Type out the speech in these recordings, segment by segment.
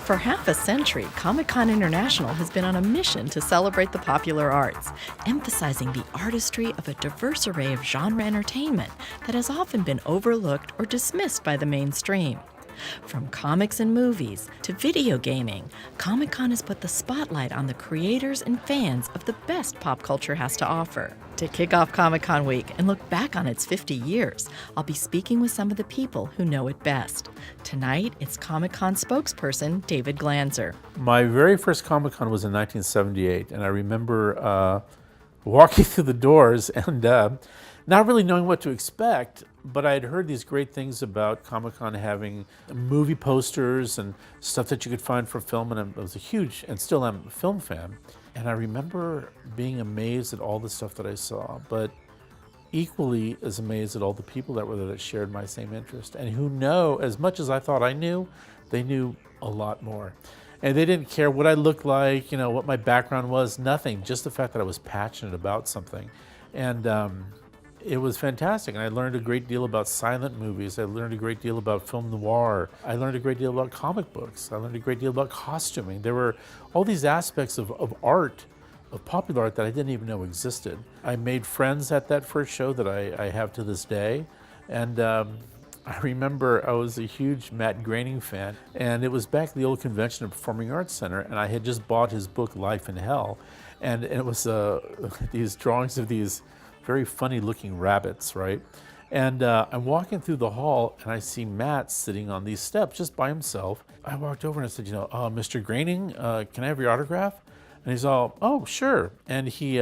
For half a century, Comic-Con International has been on a mission to celebrate the popular arts, emphasizing the artistry of a diverse array of genre entertainment that has often been overlooked or dismissed by the mainstream. From comics and movies to video gaming, Comic-Con has put the spotlight on the creators and fans of the best pop culture has to offer. To kick off Comic-Con week and look back on its 50 years, I'll be speaking with some of the people who know it best. Tonight, it's Comic-Con spokesperson David Glanzer. My very first Comic-Con was in 1978, and I remember walking through the doors and not really knowing what to expect, but I had heard these great things about Comic-Con having movie posters and stuff that you could find for film, and I was a huge, and still am, a film fan. And I remember being amazed at all the stuff that I saw, but equally as amazed at all the people that were there that shared my same interest, and who know, as much as I thought I knew, they knew a lot more. And they didn't care what I looked like, you know, what my background was, nothing, just the fact that I was passionate about something. And it was fantastic, and I learned a great deal about silent movies. I learned a great deal about film noir. I learned a great deal about comic books. I learned a great deal about costuming. There were all these aspects of art, of popular art, that I didn't even know existed. I made friends at that first show that I have to this day, and I remember I was a huge Matt Groening fan, and it was back at the old Convention and Performing Arts Center, and I had just bought his book, Life in Hell, and it was these drawings of these very funny looking rabbits, right? And I'm walking through the hall and I see Matt sitting on these steps just by himself. I walked over and I said, Mr. Groening, can I have your autograph? And he's all, oh, sure. And he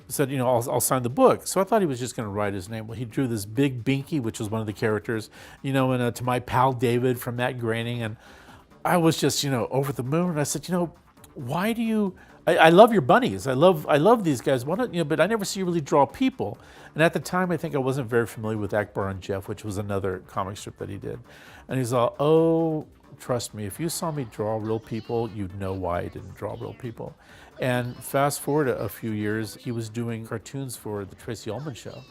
said, I'll sign the book. So I thought he was just gonna write his name. Well, he drew this big Binky, which was one of the characters, and to my pal David from Matt Groening. And I was just, over the moon. And I said, why do you, I love your bunnies. I love these guys. Why don't but I never see you really draw people. And at the time, I think I wasn't very familiar with Akbar and Jeff, which was another comic strip that he did. And he's all, oh, trust me, if you saw me draw real people, you'd know why I didn't draw real people. And fast forward a few years, he was doing cartoons for the Tracy Ullman Show.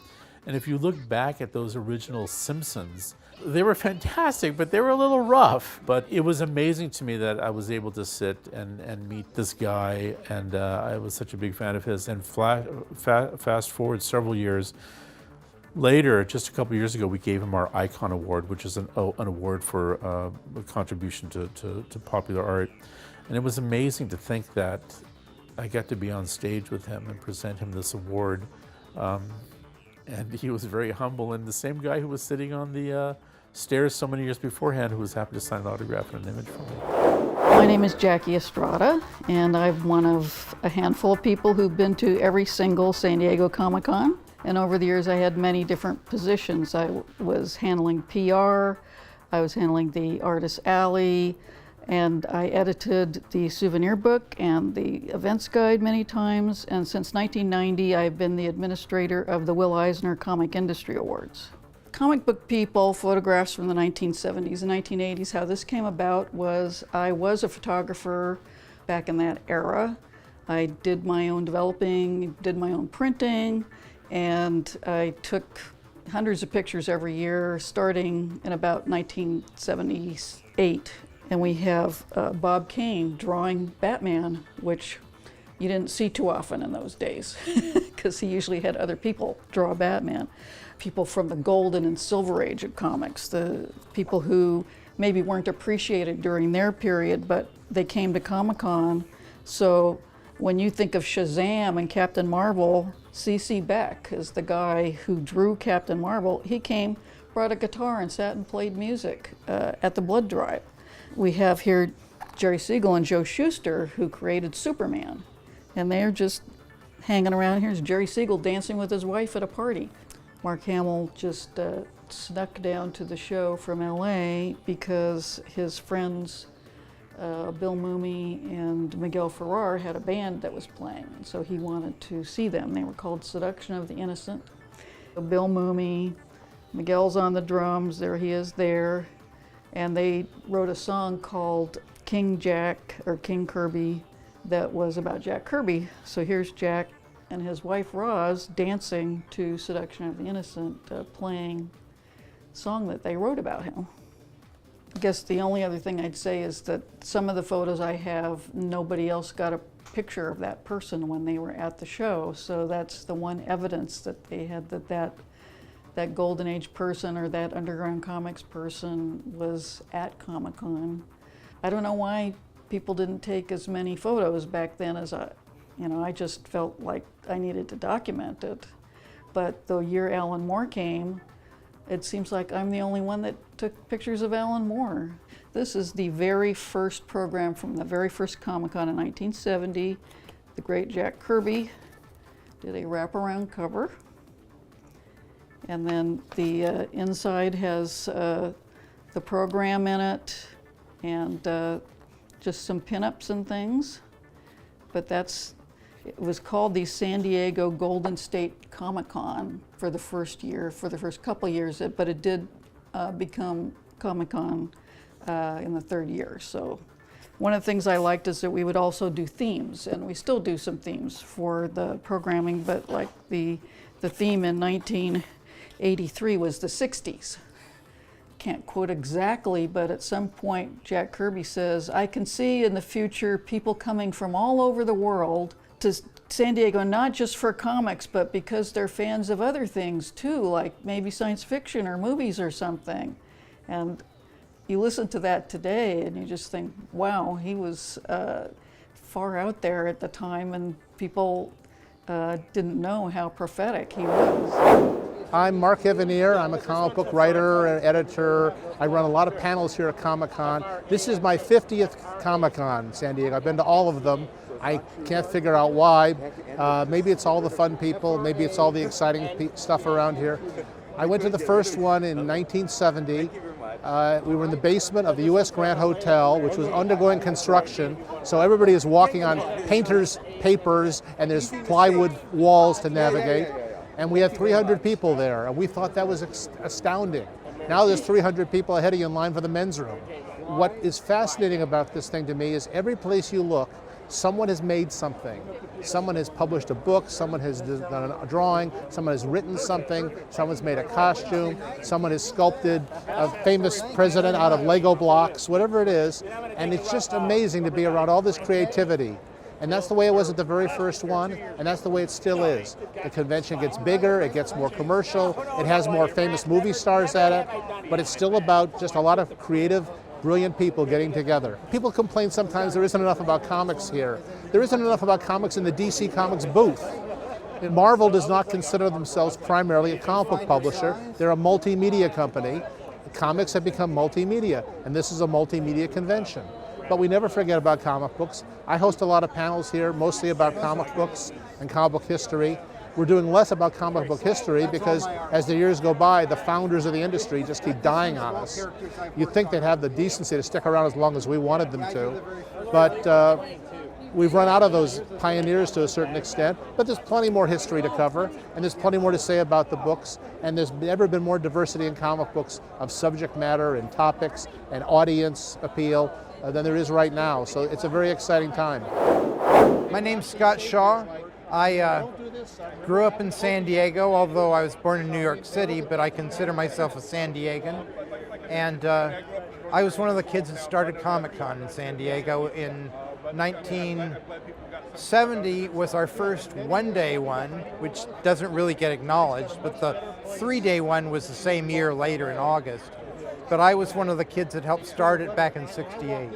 And if you look back at those original Simpsons, they were fantastic, but they were a little rough. But it was amazing to me that I was able to sit and meet this guy, and I was such a big fan of his. And fast forward several years later, just a couple years ago, we gave him our Icon Award, which is an award for a contribution to popular art. And it was amazing to think that I got to be on stage with him and present him this award. And he was very humble, and the same guy who was sitting on the stairs so many years beforehand who was happy to sign an autograph and an image from me. My name is Jackie Estrada, and I'm one of a handful of people who've been to every single San Diego Comic-Con. And over the years I had many different positions. I was handling PR, I was handling the Artist Alley, and I edited the souvenir book and the events guide many times. And since 1990, I've been the administrator of the Will Eisner Comic Industry Awards. Comic book people, photographs from the 1970s and 1980s, how this came about was I was a photographer back in that era. I did my own developing, did my own printing, and I took hundreds of pictures every year starting in about 1978. And we have Bob Kane drawing Batman, which you didn't see too often in those days because he usually had other people draw Batman. People from the golden and silver age of comics, the people who maybe weren't appreciated during their period, but they came to Comic-Con. So when you think of Shazam and Captain Marvel, C.C. Beck is the guy who drew Captain Marvel. He came, brought a guitar and sat and played music at the blood drive. We have here Jerry Siegel and Joe Shuster, who created Superman. And they're just hanging around. Here's Jerry Siegel dancing with his wife at a party. Mark Hamill just snuck down to the show from LA because his friends, Bill Mumy and Miguel Ferrer, had a band that was playing. And so he wanted to see them. They were called Seduction of the Innocent. Bill Mumy, Miguel's on the drums, there he is there. And they wrote a song called King Jack, or King Kirby, that was about Jack Kirby. So here's Jack and his wife Roz dancing to Seduction of the Innocent, playing a song that they wrote about him. guess the only other thing I'd say is that some of the photos I have, nobody else got a picture of that person when they were at the show. So that's the one evidence that they had, that Golden Age person or that Underground Comics person was at Comic-Con. I don't know why people didn't take as many photos back then as I just felt like I needed to document it. But the year Alan Moore came, it seems like I'm the only one that took pictures of Alan Moore. This is the very first program from the very first Comic-Con in 1970. The great Jack Kirby did a wraparound cover. And then the inside has the program in it and just some pinups and things. But it was called the San Diego Golden State Comic-Con for the first year, for the first couple years, but it did become Comic-Con in the third year. So one of the things I liked is that we would also do themes, and we still do some themes for the programming, but like the theme in 1983 was the 60s. Can't quote exactly, but at some point Jack Kirby says, I can see in the future people coming from all over the world to San Diego, not just for comics, but because they're fans of other things too, like maybe science fiction or movies or something. And you listen to that today and you just think, wow, he was far out there at the time, and people didn't know how prophetic he was. I'm Mark Evanier. I'm a comic book writer and editor. I run a lot of panels here at Comic-Con. This is my 50th Comic-Con in San Diego. I've been to all of them. I can't figure out why. Maybe it's all the fun people. Maybe it's all the exciting stuff around here. I went to the first one in 1970. We were in the basement of the U.S. Grant Hotel, which was undergoing construction. So everybody is walking on painter's papers, and there's plywood walls to navigate. And we had 300 people there, and we thought that was astounding. Now there's 300 people ahead of you in line for the men's room. What is fascinating about this thing to me is every place you look, someone has made something. Someone has published a book, someone has done a drawing, someone has written something, someone's made a costume, someone has sculpted a famous president out of Lego blocks, whatever it is. And it's just amazing to be around all this creativity. And that's the way it was at the very first one, and that's the way it still is. The convention gets bigger, it gets more commercial, it has more famous movie stars at it, but it's still about just a lot of creative, brilliant people getting together. People complain sometimes there isn't enough about comics here. There isn't enough about comics in the DC Comics booth. And Marvel does not consider themselves primarily a comic book publisher. They're a multimedia company. Comics have become multimedia, and this is a multimedia convention. But we never forget about comic books. I host a lot of panels here, mostly about comic books and comic book history. We're doing less about comic book history because as the years go by, the founders of the industry just keep dying on us. You'd think they'd have the decency to stick around as long as we wanted them to. But we've run out of those pioneers to a certain extent, but there's plenty more history to cover, and there's plenty more to say about the books, and there's never been more diversity in comic books of subject matter and topics and audience appeal than there is right now. So it's a very exciting time. My name's Scott Shaw. I grew up in San Diego, although I was born in New York City, but I consider myself a San Diegan. And I was one of the kids that started Comic-Con in San Diego in 1970 was our first one-day one, which doesn't really get acknowledged, but the three-day one was the same year later in August. But I was one of the kids that helped start it back in '68.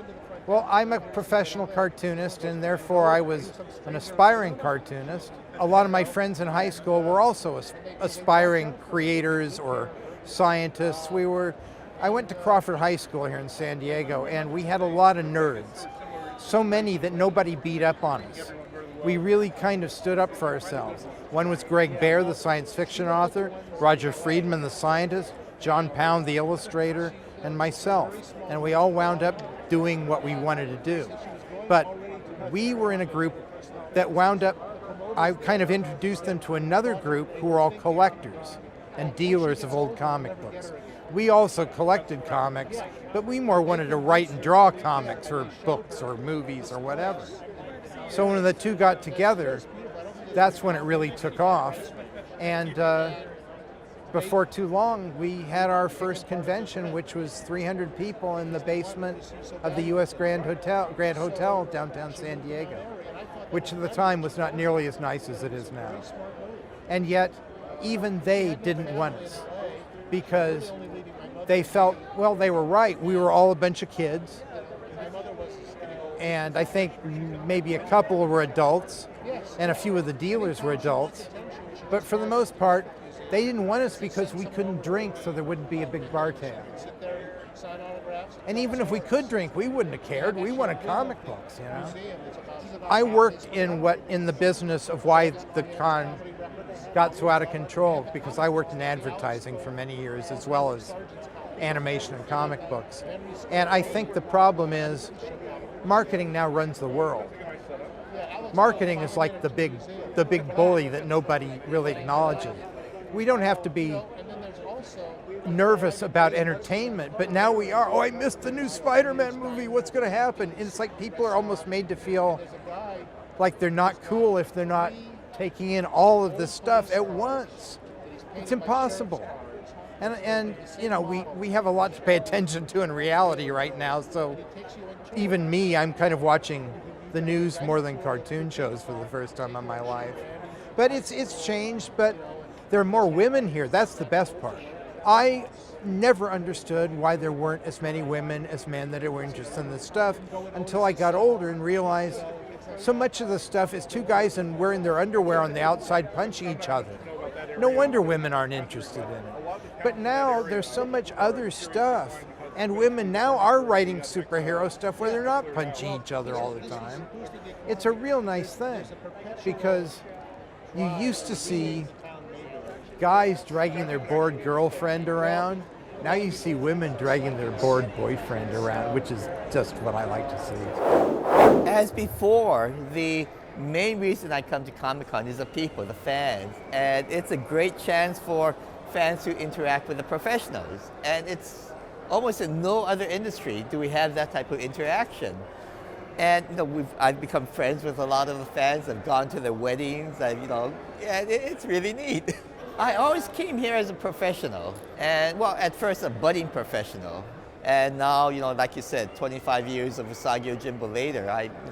Well, I'm a professional cartoonist, and therefore I was an aspiring cartoonist. A lot of my friends in high school were also aspiring creators or scientists. I went to Crawford High School here in San Diego, and we had a lot of nerds. So many that nobody beat up on us. We really kind of stood up for ourselves. One was Greg Bear, the science fiction author, Roger Friedman, the scientist, John Pound, the illustrator, and myself. And we all wound up doing what we wanted to do. But we were in a group that wound up, I kind of introduced them to another group who were all collectors and dealers of old comic books. We also collected comics, but we more wanted to write and draw comics or books or movies or whatever. So when the two got together, that's when it really took off. And before too long, we had our first convention, which was 300 people in the basement of the U.S. Grand Hotel downtown San Diego, which at the time was not nearly as nice as it is now. And yet, even they didn't want us because they felt, well, they were right. We were all a bunch of kids. And I think maybe a couple were adults, and a few of the dealers were adults. But for the most part, they didn't want us because we couldn't drink, so there wouldn't be a big bar tab. And even if we could drink, we wouldn't have cared. We wanted comic books, you know. I worked in the business of why the con got so out of control, because I worked in advertising for many years as well as animation and comic books. And I think the problem is marketing now runs the world. Marketing is like the big bully that nobody really acknowledges. We don't have to be nervous about entertainment, but now we are. Oh, I missed the new Spider-Man movie. What's going to happen? And it's like people are almost made to feel like they're not cool if they're not taking in all of this stuff at once. It's impossible. And you know, we have a lot to pay attention to in reality right now, so even me, I'm kind of watching the news more than cartoon shows for the first time in my life. But it's changed, but there are more women here. That's the best part. I never understood why there weren't as many women as men that were interested in this stuff until I got older and realized so much of the stuff is two guys and wearing their underwear on the outside punching each other. No wonder women aren't interested in it. But now there's so much other stuff, and women now are writing superhero stuff where they're not punching each other all the time. It's a real nice thing, because you used to see guys dragging their bored girlfriend around. Now you see women dragging their bored boyfriend around, which is just what I like to see. As before, the main reason I come to Comic-Con is the people, the fans. And it's a great chance for fans to interact with the professionals. And it's almost in no other industry do we have that type of interaction. And you know, I've become friends with a lot of the fans. I've gone to their weddings. It's really neat. I always came here as a professional, and well, at first a budding professional, and now, you know, like you said, 25 years of Usagi Yojimbo later,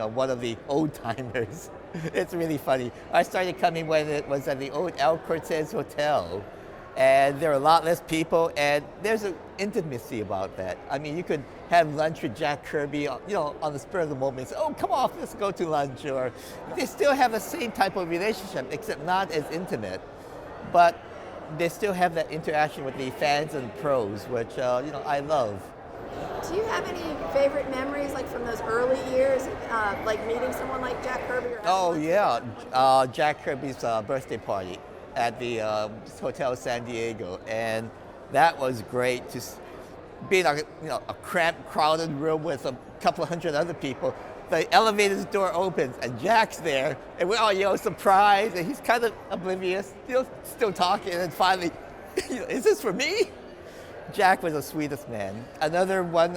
one of the old timers. It's really funny. I started coming when it was at the old El Cortez Hotel, and there are a lot less people, and there's an intimacy about that. I mean, you could have lunch with Jack Kirby, you know, on the spur of the moment, say, oh, come on, let's go to lunch, or they still have the same type of relationship, except not as intimate. But they still have that interaction with the fans and pros, which I love. Do you have any favorite memories, like from those early years, like meeting someone like Jack Kirby? Or Jack Kirby's birthday party at the Hotel San Diego, and that was great to be in a cramped, crowded room with a couple of hundred other people. The elevator's door opens and Jack's there, and we're all, surprised, and he's kind of oblivious, still talking, and then finally, is this for me? Jack was the sweetest man. Another one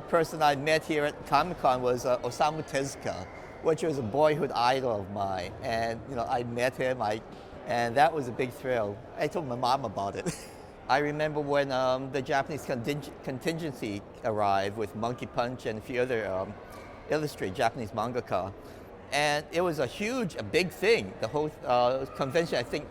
person I met here at Comic-Con was Osamu Tezuka, which was a boyhood idol of mine, and I met him, and that was a big thrill. I told my mom about it. I remember when the Japanese contingency arrived with Monkey Punch and a few other illustrate Japanese mangaka, and it was a big thing. The whole convention, I think,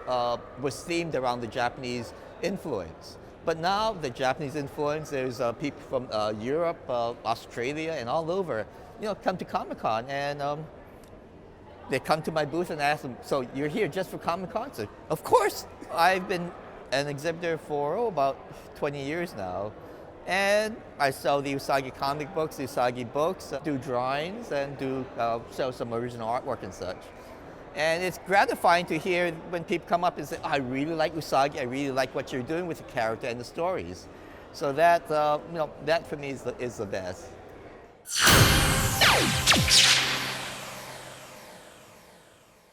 was themed around the Japanese influence. But now the Japanese influence, there's people from Europe, Australia, and all over, come to Comic-Con, and they come to my booth and ask them, so you're here just for Comic-Con? So, of course. I've been an exhibitor for about 20 years now. And I sell the Usagi comic books, the Usagi books, do drawings, and sell some original artwork and such. And it's gratifying to hear when people come up and say, oh, I really like Usagi, I really like what you're doing with the character and the stories. So that, that for me is the best.